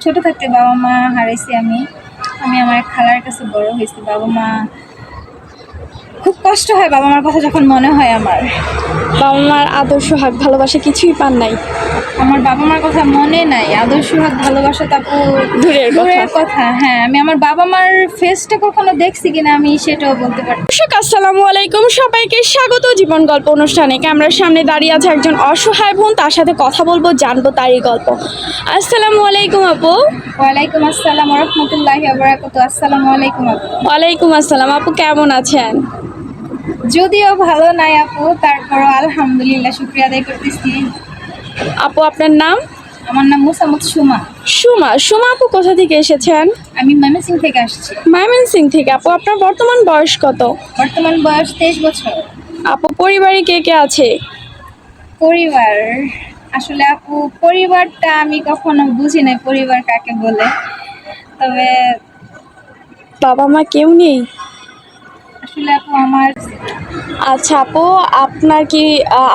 ছোট থাকতে বাবা মা হারাইছি আমি। আমি আমার এক খালার কাছে বড় হয়েছি। বাবা মা খুব কষ্ট হয় বাবা মার কথা যখন মনে হয় আমার। বাবা মার আদর্শ হাক ভালোবাসা কিছুই পান নাই? আমার বাবা মার কথা মনে নাই। আদর্শ হাত ভালোবাসা তারপর দূরের দূরের কথা। কথা। হ্যাঁ, আমি আমার বাবা মার ফেসটা কখনো দেখছি কিনা আমি সেটাও বলতে পারি। দর্শক আসসালামু আলাইকুম, সবাইকে স্বাগত জীবন গল্প অনুষ্ঠানে। ক্যামেরার সামনে দাঁড়িয়ে আছে একজন অসহায় বোন, তার সাথে কথা বলবো, জানবো তারই গল্প। আসসালামু আলাইকুম আপু। ওয়ালাইকুম আসসালাম ওয়া রাহমাতুল্লাহি ওয়া বারাকাতুহু। আসসালামু আলাইকুম আপু। ওয়ালাইকুম আসসালাম আপু, কেমন আছেন? যদিও ভালো নাই আপু, তারপরও আলহামদুলিল্লাহ শুকরিয়া আদায় করতেছি। আপু আপনার নাম? আমার নাম মুসাম্মদ সুমা। সুমা। সুমা আপু কোথা থেকে এসেছেন? আমি ময়মনসিংহ থেকে আসছি। ময়মনসিংহ থেকে। আপু আপনার বর্তমান বয়স কত? বর্তমান বয়স 23 বছর। আপু পরিবারে কে কে আছে? পরিবার, আসলে আপু পরিবারটা আমি কখনো বুঝি নাই পরিবার কাকে বলে। তবে বাবা মা কেউ নেই? আসলে আপু আমার আচ্ছা আপু, আপনার কি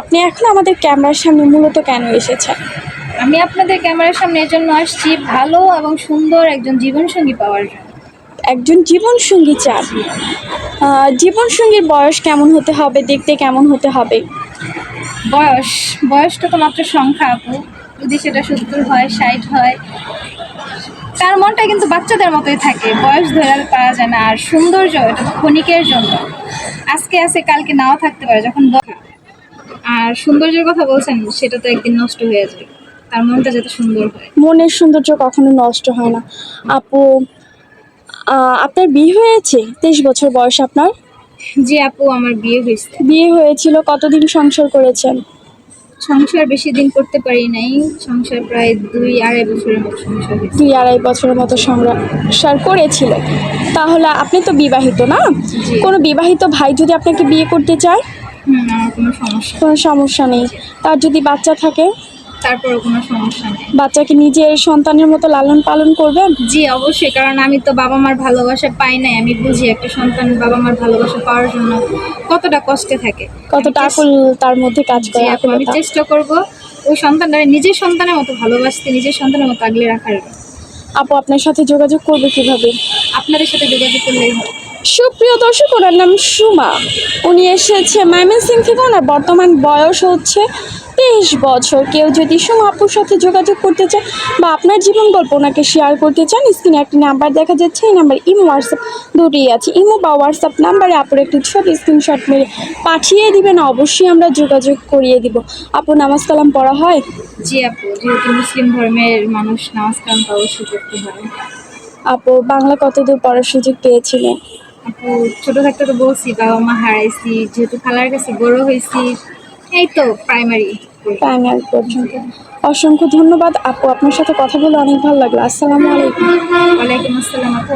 আপনি এখন আমাদের ক্যামেরার সামনে মূলত কেন এসেছেন? আমি আপনাদের ক্যামেরার সামনে এজন্য আসছি ভালো এবং সুন্দর একজন জীবনসঙ্গী পাওয়ার জন্য। একজন জীবনসঙ্গী চান? জীবনসঙ্গীর বয়স কেমন হতে হবে, দেখতে কেমন হতে হবে? বয়সটা তো মাত্র সংখ্যা আপু। যদি সেটা 70 হয়, 60 হয়, তার মনটা কিন্তু বাচ্চাদের মতোই থাকে। বয়স ধরে আর পারা যায় না। আর সৌন্দর্য এটা তো ক্ষণিকের জন্য, আজকে আছে কালকে নাও থাকতে পারে। যখন আর সৌন্দর্যের কথা বলছেন, সেটা তো একদিন নষ্ট হয়ে যায়। তার মনটা যাতে সুন্দর হয়। মনের সৌন্দর্য কখনো নষ্ট হয় না। আপু আপনার বিয়ে হয়েছে? 23 বছর বয়স আপনার? জি আপু, আমার বিয়ে হয়েছে। বিয়ে হয়েছিল, কতদিন সংসার করেছেন? সংসার বেশি দিন করতে পারি নাই। সংসার প্রায় 2-2.5 বছরের মতো সংসার হয়েছে। 2-2.5 বছরের মতো সংসার করেছিল। তাহলে আপনি তো বিবাহিত না? জি। কোনো বিবাহিত ভাই যদি আপনাকে বিয়ে করতে চায়? আমার কোনো সমস্যা কোনো সমস্যা নেই। তার যদি বাচ্চা থাকে? তারপরও কোনো সমস্যা নেই। বাচ্চাকে নিজের সন্তানের মতো লালন পালন করবেন? জি অবশ্যই, কারণ আমি তো বাবা মার ভালোবাসা পাই নাই। আমি বুঝি একটা সন্তান বাবা মার ভালোবাসা পাওয়ার জন্য কতটা কষ্টে থাকে, কতটা আকুল তার মধ্যে কাজ জি করে, আপু, আমি আকুলতা। চেষ্টা করব ওই সন্তানটা নিজের সন্তানের মতো ভালোবাসতে, নিজের সন্তানের মতো আগলে রাখার। আপু আপনার সাথে যোগাযোগ করবে কিভাবে? আপনাদের সাথে যোগাযোগ করলেই হয়। সুপ্রিয় দর্শক, ওনার নাম সুমা। উনি এসেছে ময়মনসিংহ থেকে। ওনার বর্তমান বয়স হচ্ছে 23 বছর। কেউ যদি সুমা আপুর সাথে যোগাযোগ করতে চান বা আপনার জীবন গল্প ওনাকে শেয়ার করতে চান, স্ক্রিনে একটি নাম্বার দেখা যাচ্ছে। এই নাম্বার ইমো হোয়াটসঅ্যাপ দুটোই আছে। ইমো বা হোয়াটসঅ্যাপ নাম্বারে আপুর একটি ছোট স্ক্রিনশট মেরে পাঠিয়ে দিবেন, অবশ্যই আমরা যোগাযোগ করিয়ে দিব। আপু নামাজ কালাম পড়া হয়? জি আপু, যেহেতু মুসলিম ধর্মের মানুষ, নামাজ কালাম তো অবশ্যই করতে হয়। আপু বাংলা কতদূর পড়ার সুযোগ পেয়েছিলেন? আপু ছোট থাকতে তো বলছি বাবা মা হারাইছি, যেহেতু খালার কাছে বড় হয়েছি, এই তো প্রাইমারি। ফাইনাল পর্যন্ত। অসংখ্য ধন্যবাদ আপু, আপনার সাথে কথা বলে অনেক ভালো লাগলো। আসসালামু আলাইকুম। ওয়ালাইকুম আসসালাম আপু।